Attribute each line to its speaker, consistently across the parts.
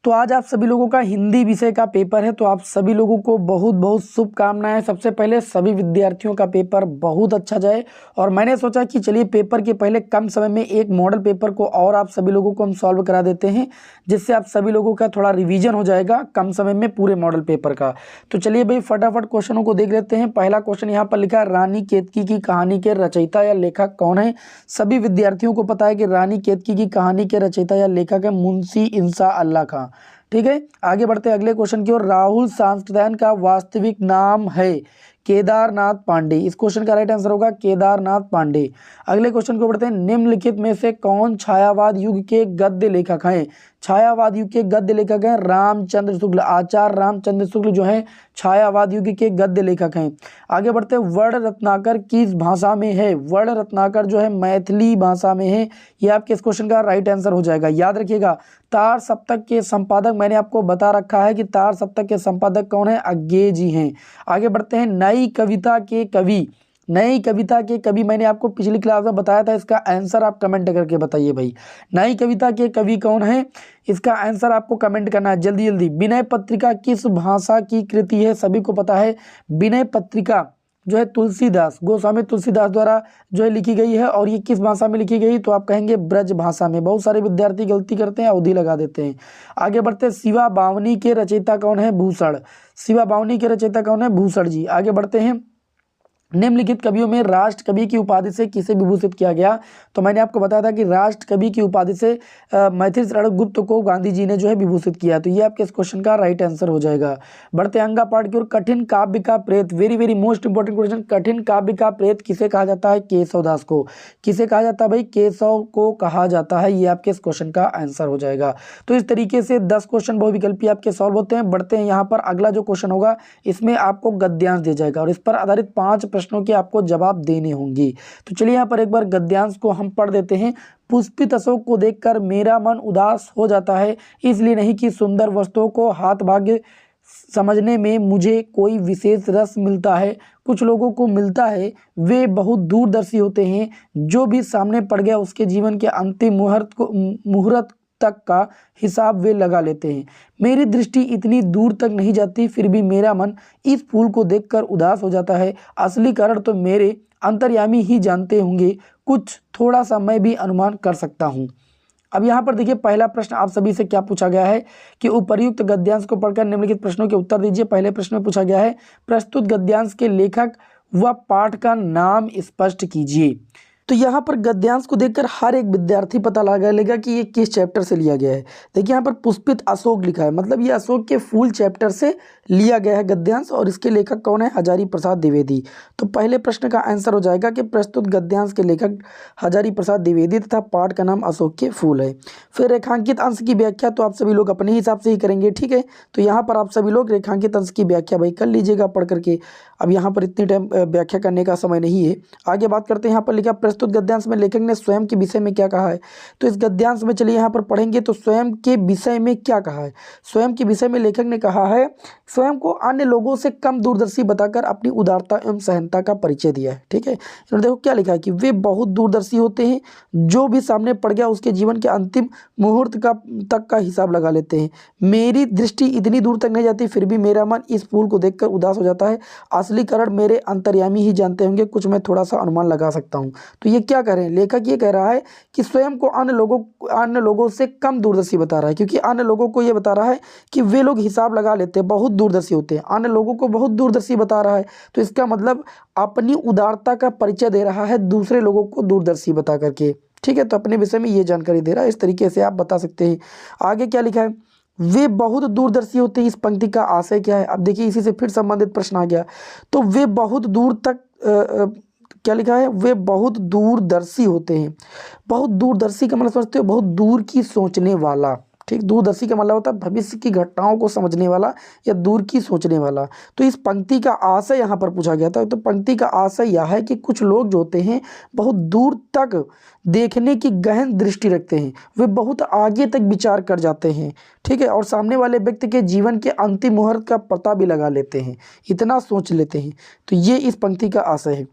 Speaker 1: तो आज आप सभी लोगों का हिंदी विषय का पेपर है, तो आप सभी लोगों को बहुत बहुत शुभकामनाएं। सबसे पहले सभी विद्यार्थियों का पेपर बहुत अच्छा जाए। और मैंने सोचा कि चलिए पेपर के पहले कम समय में एक मॉडल पेपर को और आप सभी लोगों को हम सॉल्व करा देते हैं, जिससे आप सभी लोगों का थोड़ा रिवीजन हो जाएगा कम समय में पूरे मॉडल पेपर का। तो चलिए भाई फटाफट क्वेश्चनों को देख लेते हैं। पहला क्वेश्चन यहाँ पर लिखा है, रानी केतकी की कहानी के रचयिता या लेखक कौन है। सभी विद्यार्थियों को पता है कि रानी केतकी की कहानी के रचयिता या लेखक है मुंशी इंसा अल्लाह खां। ठीक है, आगे बढ़ते हैं अगले क्वेश्चन की ओर। राहुल सांस्कृत्यायन का वास्तविक नाम है केदारनाथ पांडे। इस क्वेश्चन का राइट आंसर होगा केदारनाथ पांडे। अगले क्वेश्चन को बढ़ते हैं, निम्नलिखित में से कौन छायावाद युग के गद्य लेखक हैं। छायावाद युग के गद्य लेखक हैं रामचंद्र शुक्ल। आचार्य रामचंद्र शुक्ल जो है छायावाद युग के गद्य लेखक हैं। आगे बढ़ते हैं, वर्ण रत्नाकर किस भाषा में है। वर्ण रत्नाकर जो है मैथिली भाषा में है। ये आपके इस क्वेश्चन का राइट आंसर हो जाएगा। याद रखिएगा, तार सप्तक के संपादक मैंने आपको बता रखा है कि तार सप्तक के संपादक कौन है, अज्ञे जी हैं। आगे बढ़ते हैं, नई कविता के कवि। नई कविता के कवि मैंने आपको पिछली क्लास में बताया था, इसका आंसर आप कमेंट करके बताइए भाई। नई कविता के कवि कौन है, इसका आंसर आपको कमेंट करना है जल्दी जल्दी। विनय पत्रिका किस भाषा की कृति है, सभी को पता है विनय पत्रिका जो है तुलसीदास, गोस्वामी तुलसीदास द्वारा जो है लिखी गई है। और ये किस भाषा में लिखी गई, तो आप कहेंगे ब्रज भाषा में। बहुत सारे विद्यार्थी गलती करते हैं, अवधि लगा देते हैं। आगे बढ़ते हैं, शिवा बावनी के रचयिता कौन है, भूषण। शिवा बावनी के रचयिता कौन है, भूषण जी। आगे बढ़ते हैं, निम्नलिखित कवियों में राष्ट्र कवि की उपाधि से किसे विभूषित किया गया। तो मैंने आपको बताया था कि राष्ट्र कवि की उपाधि से मैथिली शरण गुप्त को गांधी जी ने जो है विभूषित किया। तो ये आपके इस क्वेश्चन का राइट आंसर हो जाएगा। बढ़ते अंगा पाठ की ओर। कठिन काव्य का प्रेत, very very most important question. कठिन काव्य का प्रेत किसे कहा जाता है, केशवदास को। किसे कहा जाता है भाई, केशव को कहा जाता है। ये आपके इस क्वेश्चन का आंसर हो जाएगा। तो इस तरीके से 10 क्वेश्चन बहुविकल्पी आपके सॉल्व होते हैं। बढ़ते हैं यहाँ पर, अगला जो क्वेश्चन होगा इसमें आपको गद्यांश दिया जाएगा और इस पर आधारित 5 प्रश्नों के आपको जवाब देने होंगे। तो चलिए यहाँ पर एक बार गद्यांश को हम पढ़ देते हैं। पुष्पित अशोक को देखकर मेरा मन उदास हो जाता है, इसलिए नहीं कि सुंदर वस्तुओं को हाथ भाग्य समझने में मुझे कोई विशेष रस मिलता है। कुछ लोगों को मिलता है, वे बहुत दूरदर्शी होते हैं। जो भी सामने पड़ गया उसके जीवन के अंतिम मुहूर्त तक का हिसाब वे लगा लेते हैं। मेरी दृष्टि इतनी दूर तक नहीं जाती, फिर भी मेरा मन इस फूल को देखकर उदास हो जाता है। असली कारण तो मेरे अंतर्यामी ही जानते होंगे, कुछ थोड़ा सा मैं भी अनुमान कर सकता हूँ। अब यहाँ पर देखिए, पहला प्रश्न आप सभी से क्या पूछा गया है कि उपर्युक्त गद्यांश को पढ़कर निम्नलिखित प्रश्नों के उत्तर दीजिए। पहले प्रश्न में पूछा गया है, प्रस्तुत गद्यांश के लेखक व पाठ का नाम स्पष्ट कीजिए। तो यहाँ पर गद्यांश को देखकर हर एक विद्यार्थी पता लगा लेगा कि ये किस चैप्टर से लिया गया है। देखिए यहाँ पर पुष्पित अशोक लिखा है, मतलब ये अशोक के फूल चैप्टर से लिया गया है गद्यांश। और इसके लेखक कौन है, हजारी प्रसाद द्विवेदी। तो पहले प्रश्न का आंसर हो जाएगा कि प्रस्तुत गद्यांश के लेखक हजारी प्रसाद द्विवेदी तथा पाठ का नाम अशोक के फूल है। फिर रेखांकित अंश की व्याख्या तो आप सभी लोग अपने हिसाब से ही करेंगे, ठीक है। तो यहाँ पर आप सभी लोग रेखांकित अंश की व्याख्या भाई कर लीजिएगा पढ़ करके। अब यहाँ पर इतनी टाइम व्याख्या करने का समय नहीं है। आगे बात करते हैं, यहाँ पर लिखा प्रस्तुत गद्यांश में लेखक ने स्वयं के विषय में क्या कहा है। तो इस गद्यांश में चलिए यहाँ पर पढ़ेंगे तो स्वयं के विषय में क्या कहा है। स्वयं के विषय में लेखक ने कहा है, स्वयं को अन्य लोगों से कम दूरदर्शी बताकर अपनी उदारता एवं सहनता का परिचय दिया है। ठीक है, इन्होंने देखो क्या लिखा है कि वे बहुत दूरदर्शी होते हैं, जो भी सामने पड़ गया उसके जीवन के अंतिम मुहूर्त तक का हिसाब लगा लेते हैं। मेरी दृष्टि इतनी दूर तक नहीं जाती, फिर भी मेरा मन इस फूल को देखकर उदास हो जाता है। असली कारण मेरे अंतर्यामी ही जानते होंगे, कुछ मैं थोड़ा सा अनुमान लगा सकता हूँ। तो ये क्या कह रहे हैं, लेखक ये कह रहा है कि स्वयं को अन्य लोगों से कम दूरदर्शी बता रहा है, क्योंकि अन्य लोगों को ये बता रहा है कि वे लोग हिसाब लगा लेते हैं, बहुत दूरदर्शी होते हैं। अन्य लोगों को बहुत दूरदर्शी बता रहा है, तो इसका मतलब अपनी उदारता का परिचय दे रहा है दूसरे लोगों को दूरदर्शी बता करके। ठीक है, तो अपने विषय में ये जानकारी दे रहा है, इस तरीके से आप बता सकते हैं। आगे क्या लिखा है, वे बहुत दूरदर्शी होते हैं, इस पंक्ति का आशय क्या है। अब देखिए इसी से फिर संबंधित प्रश्न आ गया। तो वे बहुत दूर तक क्या लिखा है, वे बहुत दूरदर्शी होते हैं। बहुत दूरदर्शी का मतलब समझते हो, बहुत दूर की सोचने वाला। ठीक, दूरदर्शी का मतलब होता है भविष्य की घटनाओं को समझने वाला या दूर की सोचने वाला। तो इस पंक्ति का आशय यहाँ पर पूछा गया था। तो पंक्ति का आशय यह है कि कुछ लोग जो होते हैं बहुत दूर तक देखने की गहन दृष्टि रखते हैं, वे बहुत आगे तक विचार कर जाते हैं। ठीक है, और सामने वाले व्यक्ति के जीवन के अंतिम मुहूर्त का पता भी लगा लेते हैं, इतना सोच लेते हैं। तो ये इस पंक्ति का आशय है।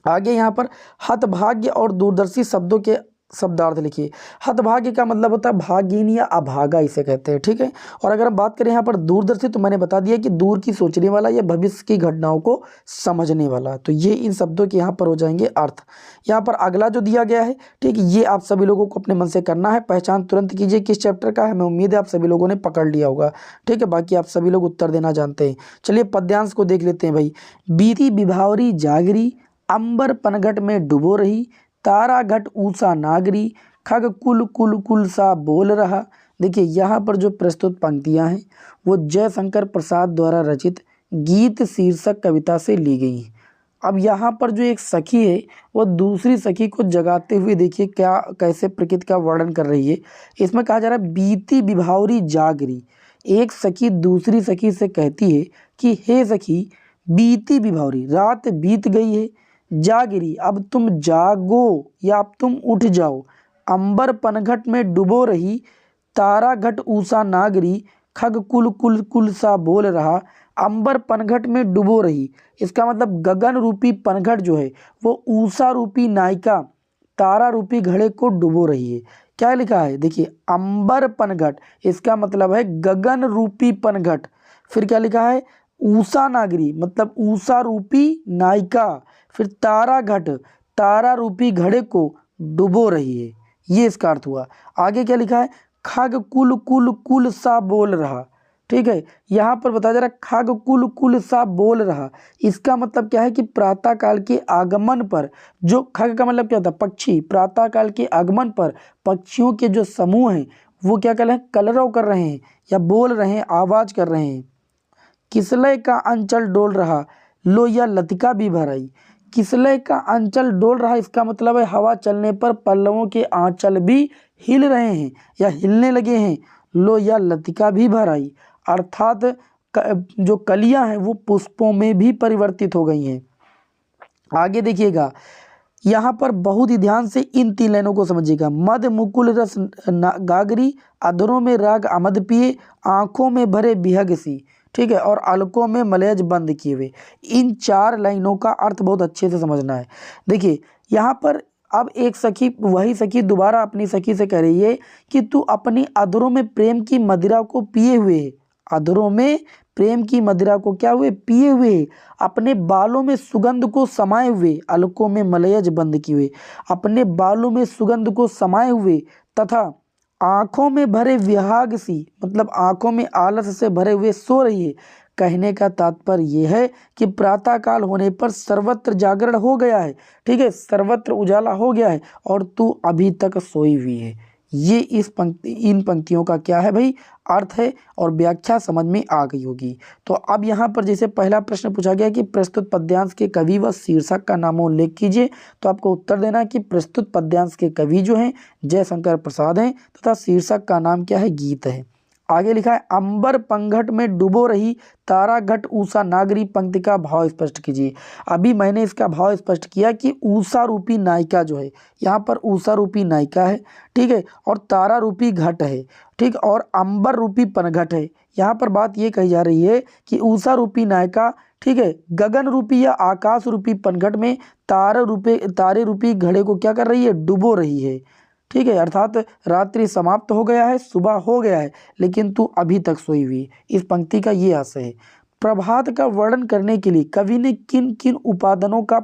Speaker 1: आगे यहाँ पर हतभाग्य और दूरदर्शी शब्दों के शब्दार्थ लिखिए। हतभाग्य का मतलब होता है भाग्यहीन या अभागा, इसे कहते हैं, ठीक है। और अगर हम बात करें यहाँ पर दूरदर्शी, तो मैंने बता दिया कि दूर की सोचने वाला या भविष्य की घटनाओं को समझने वाला। तो ये इन शब्दों के यहाँ पर हो जाएंगे अर्थ। यहाँ पर अगला जो दिया गया है, ठीक है, ये आप सभी लोगों को अपने मन से करना है। पहचान तुरंत कीजिए किस चैप्टर का है। मैं उम्मीद है आप सभी लोगों ने पकड़ लिया होगा, ठीक है। बाकी आप सभी लोग उत्तर देना जानते हैं। चलिए पद्यांश को देख लेते हैं भाई। बीती बिभावरी जागरी, अंबर पनघट में डुबो रही, तारा घट ऊषा नागरी, खग कुल कुल कुल सा बोल रहा। देखिए यहाँ पर जो प्रस्तुत पंक्तियाँ हैं वो जयशंकर प्रसाद द्वारा रचित गीत शीर्षक कविता से ली गई हैं। अब यहाँ पर जो एक सखी है वो दूसरी सखी को जगाते हुए देखिए क्या कैसे प्रकृति का वर्णन कर रही है। इसमें कहा जा रहा है बीती बिभावरी जागरी। एक सखी दूसरी सखी से कहती है कि हे सखी, बीती बिभावरी, रात बीत गई है, जागिरी, अब तुम जागो या अब तुम उठ जाओ, अंबर पनघट में डुबो रही, तारा घट ऊषा नागरी, खग कुल कुल कुल सा बोल रहा। अंबर पनघट में डुबो रही, इसका मतलब गगन रूपी पनघट जो है वो ऊषा रूपी नायिका तारा रूपी घड़े को डुबो रही है। क्या लिखा है, देखिए अंबर पनघट, इसका मतलब है गगन रूपी पनघट। फिर क्या लिखा है, ऊषा नागरी, मतलब ऊषा रूपी नायिका। फिर तारा घट, तारा रूपी घड़े को डुबो रही है, ये इसका अर्थ हुआ। आगे क्या लिखा है, खग कुल कुल कुल सा बोल रहा, ठीक है। यहाँ पर बताया जा रहा है खग कुल कुल सा बोल रहा, इसका मतलब क्या है कि प्रातः काल के आगमन पर, जो खग का मतलब क्या होता है, पक्षी, प्रातः काल के आगमन पर पक्षियों के जो समूह हैं वो क्या कर रहे हैं, कलरव कर रहे हैं या बोल रहे हैं, आवाज कर रहे हैं। किसलय का अंचल डोल रहा, लो या लतिका भी भराई। किसलय का अंचल डोल रहा, इसका मतलब है हवा चलने पर पल्लवों के आंचल भी हिल रहे हैं या हिलने लगे हैं। लो या लतिका भी भराई, अर्थात जो कलियां हैं वो पुष्पों में भी परिवर्तित हो गई हैं। आगे देखिएगा, यहाँ पर बहुत ही ध्यान से इन 3 लाइनों को समझिएगा। मद मुकुल रस गागरी, अधरों में राग अमद पिए, आंखों में भरे बिहग सी, ठीक है, और अलकों में मलयज बंद किए हुए। इन 4 लाइनों का अर्थ बहुत अच्छे से समझना है। देखिए यहाँ पर अब एक सखी, वही सखी दोबारा अपनी सखी से कह रही है कि तू अपनी अधरों में प्रेम की मदिरा को पिए हुए, अधरों में प्रेम की मदिरा को क्या हुए, पिए हुए, अपने बालों में सुगंध को समाये हुए, अलकों में मलयज बंद किए हुए, अपने बालों में सुगंध को समाये हुए, तथा आंखों में भरे विहाग सी, मतलब आंखों में आलस से भरे हुए सो रही है। कहने का तात्पर्य यह है कि प्रातः काल होने पर सर्वत्र जागरण हो गया है, ठीक है, सर्वत्र उजाला हो गया है और तू अभी तक सोई हुई है। ये इन पंक्तियों का क्या है भाई, अर्थ है और व्याख्या समझ में आ गई होगी। तो अब यहाँ पर जैसे पहला प्रश्न पूछा गया कि प्रस्तुत पद्यांश के कवि व शीर्षक का नाम उल्लेख कीजिए, तो आपको उत्तर देना है कि प्रस्तुत पद्यांश के कवि जो हैं जयशंकर प्रसाद हैं तथा शीर्षक का नाम क्या है, गीत है। आगे लिखा है अंबर पंघट में डुबो रही, तारा घट ऊषा नागरी, पंक्ति का भाव स्पष्ट कीजिए। अभी मैंने इसका भाव स्पष्ट किया कि ऊषा रूपी नायिका जो है, यहाँ पर ऊषा रूपी नायिका है, ठीक है, और तारा रूपी घट है, ठीक, और अंबर रूपी पनघट है। यहाँ पर बात ये कही जा रही है कि ऊषा रूपी नायिका, ठीक है, गगन रूपी या आकाश रूपी पनघट में तारे रूपी घड़े को क्या कर रही है, डुबो रही है, ठीक है, अर्थात रात्रि समाप्त हो गया है, सुबह हो गया है, लेकिन तू अभी तक सोई हुई। इस पंक्ति का ये आशय है। प्रभात का वर्णन करने के लिए कवि ने किन किन उपादानों का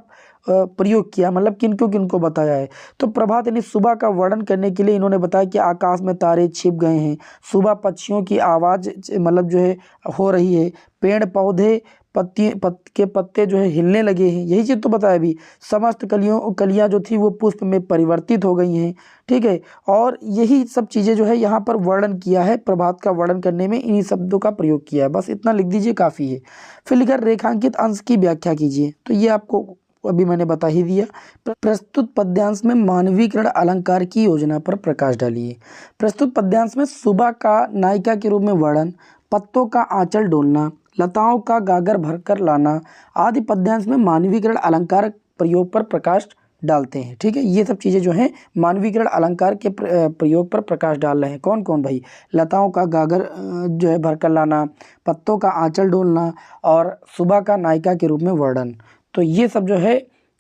Speaker 1: प्रयोग किया, मतलब किन को बताया है। तो प्रभात यानी सुबह का वर्णन करने के लिए इन्होंने बताया कि आकाश में तारे छिप गए हैं, सुबह पक्षियों की आवाज़ मतलब जो है हो रही है, पेड़ पौधे के पत्ते जो है हिलने लगे हैं, यही चीज़ तो बताया अभी। समस्त कलियां जो थी वो पुष्प में परिवर्तित हो गई हैं, ठीक है, और यही सब चीज़ें जो है यहाँ पर वर्णन किया है। प्रभात का वर्णन करने में इन्हीं शब्दों का प्रयोग किया है, बस इतना लिख दीजिए काफ़ी है। फिर लिखा रेखांकित अंश की व्याख्या कीजिए, तो ये आपको अभी मैंने बता ही दिया। प्रस्तुत पद्यांश में मानवीकरण अलंकार की योजना पर प्रकाश डालिए। प्रस्तुत पद्यांश में सुबह का नायिका के रूप में वर्णन, पत्तों का आंचल डोलना, लताओं का गागर भरकर लाना आदि पद्यांश में मानवीकरण अलंकार प्रयोग पर प्रकाश डालते हैं, ठीक है। ये सब चीज़ें जो हैं मानवीकरण अलंकार के प्रयोग पर प्रकाश डाल रहे हैं। कौन कौन भाई, लताओं का गागर जो है भरकर लाना, पत्तों का आंचल डोलना और सुबह का नायिका के रूप में वर्णन। तो ये सब जो है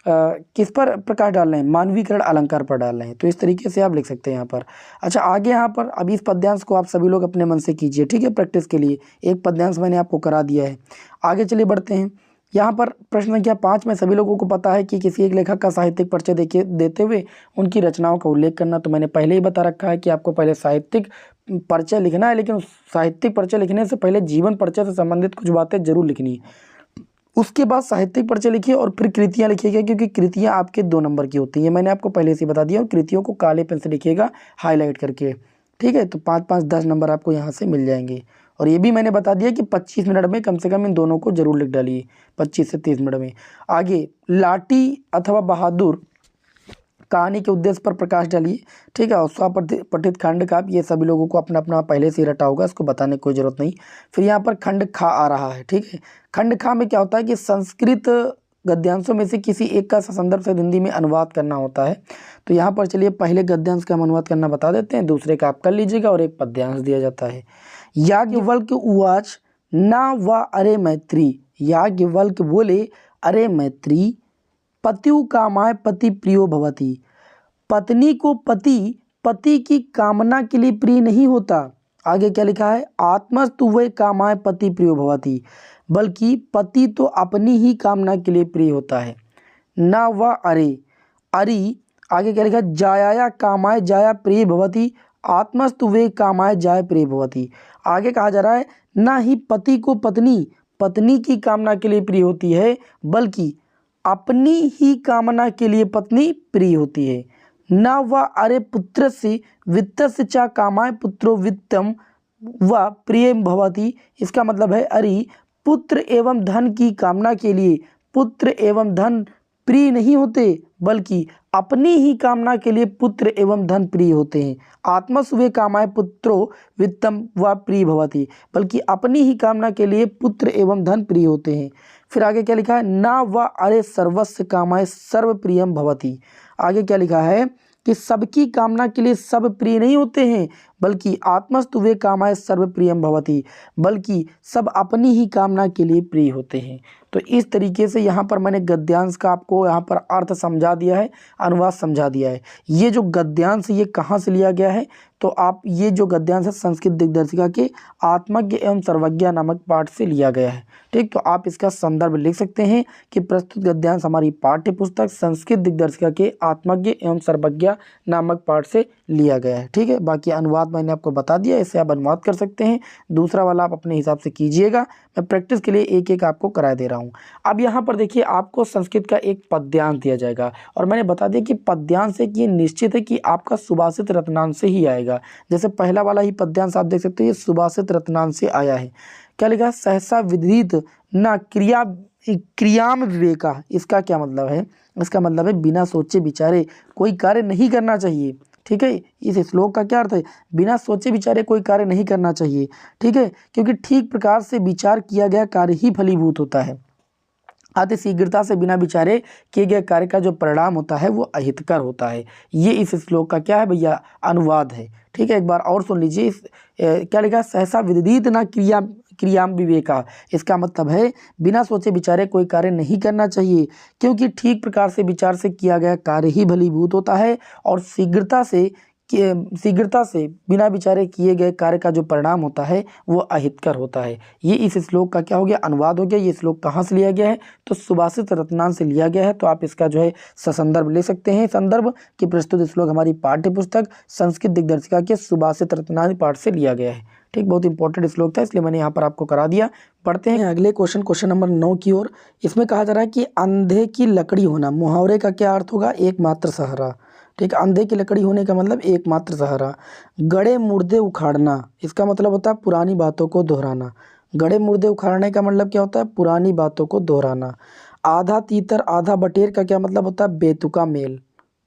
Speaker 1: किस पर प्रकाश डाल रहे हैं, मानवीकरण अलंकार पर डाल रहे हैं। तो इस तरीके से आप लिख सकते हैं यहाँ पर। अच्छा आगे यहाँ पर अभी इस पद्यांश को आप सभी लोग अपने मन से कीजिए, ठीक है, प्रैक्टिस के लिए एक पद्यांश मैंने आपको करा दिया है। आगे चलिए बढ़ते हैं। यहाँ पर प्रश्न संख्या 5 में सभी लोगों को पता है कि किसी एक लेखक का साहित्यिक परिचय देते हुए उनकी रचनाओं का उल्लेख करना। तो मैंने पहले ही बता रखा है कि आपको पहले साहित्यिक परिचय लिखना है, लेकिन उस साहित्यिक परिचय लिखने से पहले जीवन परिचय से संबंधित कुछ बातें जरूर लिखनी है। उसके बाद साहित्यिक परिचय लिखिए और फिर कृतियाँ लिखिएगा, क्योंकि कृतियाँ आपके 2 नंबर की होती हैं, मैंने आपको पहले से बता दिया। और कृतियों को काले पेन से लिखिएगा हाईलाइट करके, ठीक है। तो 5-5 10 नंबर आपको यहाँ से मिल जाएंगे। और ये भी मैंने बता दिया कि 25 मिनट में कम से कम इन दोनों को जरूर लिख डालिए, 25 से 30 मिनट में। आगे लाठी अथवा बहादुर कहानी के उद्देश्य पर प्रकाश डालिए, ठीक है। और स्वपठित खंड का ये सभी लोगों को अपना अपना पहले से ही रटा होगा, इसको बताने की कोई ज़रूरत नहीं। फिर यहाँ पर खंड खा आ रहा है, ठीक है। खंड खा में क्या होता है कि संस्कृत गद्यांशों में से किसी एक का संदर्भ से हिंदी में अनुवाद करना होता है। तो यहाँ पर चलिए पहले गद्यांश का हम अनुवाद करना बता देते हैं, दूसरे का आप कर लीजिएगा और एक पद्यांश दिया जाता है। याज्ञवल्क्य उवाच ना वा अरे मैत्री, याज्ञवल्क्य बोले अरे मैत्री, पतिउ कामाय पति प्रियो भवति, पत्नी को पति की कामना के लिए प्रिय नहीं होता। आगे क्या लिखा है, आत्मस्तु वै कामाय पति प्रियो भवति, बल्कि पति तो अपनी ही कामना के लिए प्रिय होता है। न व अरे अरि, आगे क्या लिखा है, जाया कामाय जाया प्रिय भवति, आत्मस्तु वै कामाय जाय प्रिय भवति। आगे कहा जा रहा है ना ही पति को पत्नी की कामना के लिए प्रिय होती है, बल्कि अपनी ही कामना के लिए पत्नी प्रिय होती है। न व अरे पुत्र से वित्तस्य च कामाय पुत्रो वित्तम व प्रिय भवति। इसका मतलब है अरे पुत्र एवं धन की कामना के लिए पुत्र एवं धन प्रिय नहीं होते, बल्कि अपनी ही कामना के लिए पुत्र एवं धन प्रिय होते हैं। आत्मस्वे कामाय पुत्रो वित्तम व प्रिय भवति, बल्कि अपनी ही कामना के लिए पुत्र एवं धन प्रिय होते हैं। फिर आगे क्या लिखा है, ना व अरे सर्वस्य कामाय सर्व प्रियम भवति। आगे क्या लिखा है कि सबकी कामना के लिए सब प्रिय नहीं होते हैं, बल्कि आत्मस्तु वे कामाय सर्व प्रियम भवति, बल्कि सब अपनी ही कामना के लिए प्रिय होते हैं। तो इस तरीके से यहाँ पर मैंने गद्यांश का आपको यहाँ पर अर्थ समझा दिया है, अनुवाद समझा दिया है। ये जो गद्यांश ये कहाँ से लिया गया है, तो आप ये जो गद्यांश है संस्कृत दिग्दर्शिका के आत्मज्ञ एवं सर्वज्ञ नामक पाठ से लिया गया है, ठीक। तो आप इसका संदर्भ लिख सकते हैं कि प्रस्तुत गद्यांश हमारी पाठ्य पुस्तक संस्कृत दिग्दर्शिका के आत्मज्ञ एवं सर्वज्ञ नामक पाठ से लिया गया है, ठीक है। बाकी अनुवाद मैंने आपको बता दिया, इससे आप अनुवाद कर सकते हैं। दूसरा वाला आप अपने हिसाब से कीजिएगा, मैं प्रैक्टिस के लिए एक एक आपको करा दे रहा हूँ। अब यहाँ पर देखिए आपको संस्कृत का एक पद्यांश दिया जाएगा, और मैंने बता दिया कि पद्यांश एक ये निश्चित है कि आपका सुभाषित रत्नांश से ही आएगा। जैसे पहला वाला ही पद्यांश आप देख सकते हो, ये सुभाषित रत्नांश से आया है। क्या लिखा है, सहसा विदित न क्रियाम विवेका। इसका क्या मतलब है, इसका मतलब है बिना सोचे विचारे कोई कार्य नहीं करना चाहिए, ठीक है। इस श्लोक का क्या अर्थ है, बिना सोचे विचारे कोई कार्य नहीं करना चाहिए, ठीक है, क्योंकि ठीक प्रकार से विचार किया गया कार्य ही फलीभूत होता है। अति शीघ्रता से बिना विचारे किए गए कार्य का जो परिणाम होता है वो अहितकर होता है। ये इस श्लोक का क्या है भैया, अनुवाद है, ठीक है। एक बार और सुन लीजिए, क्या लिखा, सहसा विदित ना क्रियाम विवेका। इसका मतलब है बिना सोचे विचारे कोई कार्य नहीं करना चाहिए, क्योंकि ठीक प्रकार से विचार से किया गया कार्य ही फलीभूत होता है, और शीघ्रता से बिना विचारे किए गए कार्य का जो परिणाम होता है वो अहितकर होता है। ये इस श्लोक का क्या हो गया, अनुवाद हो गया। ये श्लोक कहाँ से लिया गया है, तो सुभाषित रत्नांश से लिया गया है। तो आप इसका जो है संदर्भ ले सकते हैं। संदर्भ की प्रस्तुत श्लोक हमारी पाठ्य पुस्तक संस्कृत दिग्दर्शिका के सुभाषित रत्नांश पाठ से लिया गया है, ठीक। बहुत इंपॉर्टेंट श्लोक था, इसलिए मैंने यहाँ पर आपको करा दिया। पढ़ते हैं अगले क्वेश्चन नंबर 9 की ओर। इसमें कहा जा रहा है कि अंधे की लकड़ी होना, मुहावरे का क्या अर्थ होगा, एकमात्र सहारा, ठीक। अंधे की लकड़ी होने का मतलब एकमात्र सहारा। गड़े मुर्दे उखाड़ना, इसका मतलब होता है पुरानी बातों को दोहराना। गड़े मुर्दे उखाड़ने का मतलब क्या होता है, पुरानी बातों को दोहराना। आधा तीतर आधा बटेर का क्या मतलब होता है, बेतुका मेल,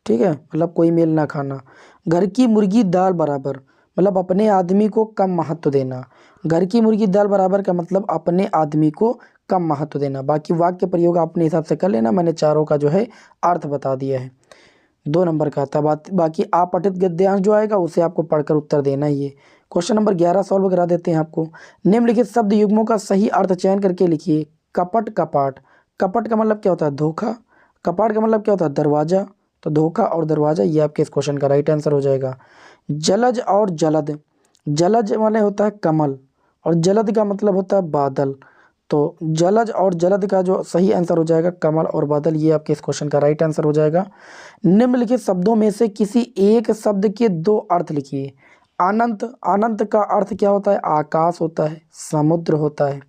Speaker 1: ठीक है, मतलब कोई मेल ना खाना। घर की मुर्गी दाल बराबर, मतलब अपने आदमी को कम महत्व देना। घर की मुर्गी दाल बराबर का मतलब अपने आदमी को कम महत्व देना। बाकी वाक्य प्रयोग अपने हिसाब से कर लेना, मैंने चारों का जो है अर्थ बता दिया है। 2 नंबर का था। बाकी अपठित गद्यांश जो आएगा उसे आपको पढ़कर उत्तर देना ही है। क्वेश्चन नंबर 11 सॉल्व करा देते हैं आपको। निम्नलिखित शब्द युग्मों का सही अर्थ चयन करके लिखिए। कपट कपाट, कपट का मतलब क्या होता है, धोखा। कपाट का मतलब क्या होता है? दरवाजा। तो धोखा और दरवाजा ये आपके इस क्वेश्चन का राइट आंसर हो जाएगा। जलज और जलद, जलज माने होता है कमल और जलद का मतलब होता है बादल। तो जलज और जलद का जो सही आंसर हो जाएगा कमल और बादल, ये आपके इस क्वेश्चन का राइट आंसर हो जाएगा। निम्नलिखित शब्दों में से किसी एक शब्द के दो अर्थ लिखिए। अनंत, अनंत का अर्थ क्या होता है? आकाश होता है, समुद्र होता है।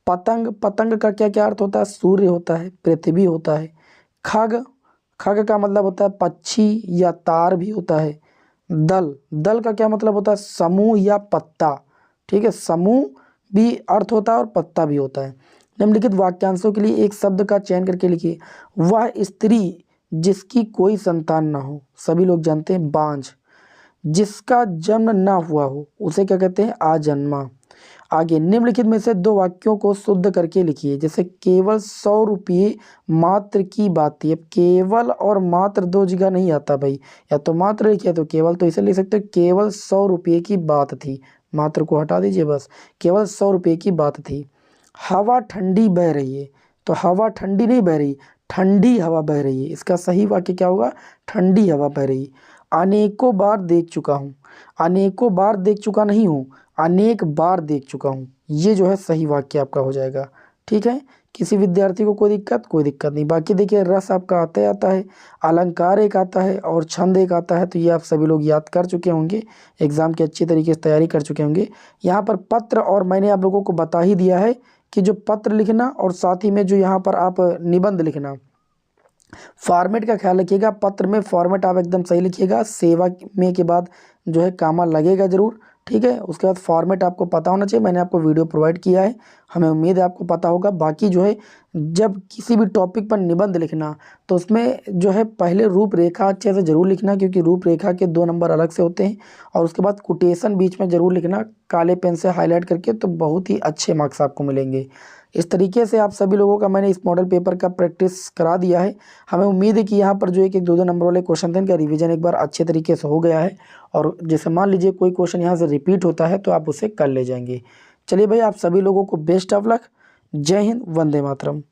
Speaker 1: पतंग, पतंग का क्या क्या अर्थ होता है? सूर्य होता है, पृथ्वी होता है। खग, खग का मतलब होता है पक्षी या तार भी होता है। दल, दल का क्या मतलब होता है? समूह या पत्ता। ठीक है, समूह भी अर्थ होता है और पत्ता भी होता है। निम्नलिखित वाक्यांशों के लिए एक शब्द का चयन करके लिखिए। वह स्त्री जिसकी कोई संतान ना हो, सभी लोग जानते हैं बांझ। जिसका जन्म ना हुआ हो उसे क्या कहते हैं? आजन्मा। आगे निम्नलिखित में से दो वाक्यों को शुद्ध करके लिखिए। जैसे केवल 100 रुपये मात्र की बात थी। अब केवल और मात्र दो जगह नहीं आता भाई, या तो मात्र लिखिए तो केवल, तो इसे लिख सकते हो केवल 100 रुपये की बात थी। मात्र को हटा दीजिए बस, केवल 100 रुपये की बात थी। हवा ठंडी बह रही है, तो हवा ठंडी नहीं बह रही, ठंडी हवा बह रही है। इसका सही वाक्य क्या होगा? ठंडी हवा बह रही। अनेकों बार देख चुका हूँ, अनेकों बार देख चुका नहीं हूँ, अनेक बार देख चुका हूँ, ये जो है सही वाक्य आपका हो जाएगा। ठीक है, किसी विद्यार्थी को कोई दिक्कत? कोई दिक्कत नहीं। बाकी देखिए रस आपका आता ही आता है, अलंकार एक आता है और छंद एक आता है, तो ये आप सभी लोग याद कर चुके होंगे, एग्जाम की अच्छी तरीके से तैयारी कर चुके होंगे। यहाँ पर पत्र, और मैंने आप लोगों को बता ही दिया है कि जो पत्र लिखना और साथ ही में जो यहाँ पर आप निबंध लिखना, फॉर्मेट का ख्याल रखिएगा। पत्र में फॉर्मेट आप एकदम सही लिखिएगा, सेवा में के बाद जो है कामा लगेगा जरूर। ठीक है, उसके बाद फॉर्मेट आपको पता होना चाहिए, मैंने आपको वीडियो प्रोवाइड किया है, हमें उम्मीद है आपको पता होगा। बाकी जो है जब किसी भी टॉपिक पर निबंध लिखना तो उसमें जो है पहले रूपरेखा अच्छे से जरूर लिखना, क्योंकि रूपरेखा के 2 नंबर अलग से होते हैं, और उसके बाद कोटेशन बीच में जरूर लिखना काले पेन से हाईलाइट करके, तो बहुत ही अच्छे मार्क्स आपको मिलेंगे। इस तरीके से आप सभी लोगों का मैंने इस मॉडल पेपर का प्रैक्टिस करा दिया है। हमें उम्मीद है कि यहाँ पर जो एक एक 2-2 नंबर वाले क्वेश्चन थे इनका रिवीजन एक बार अच्छे तरीके से हो गया है, और जैसे मान लीजिए कोई क्वेश्चन यहाँ से रिपीट होता है तो आप उसे कर ले जाएंगे। चलिए भाई, आप सभी लोगों को बेस्ट ऑफ लक। जय हिंद, वंदे मातरम।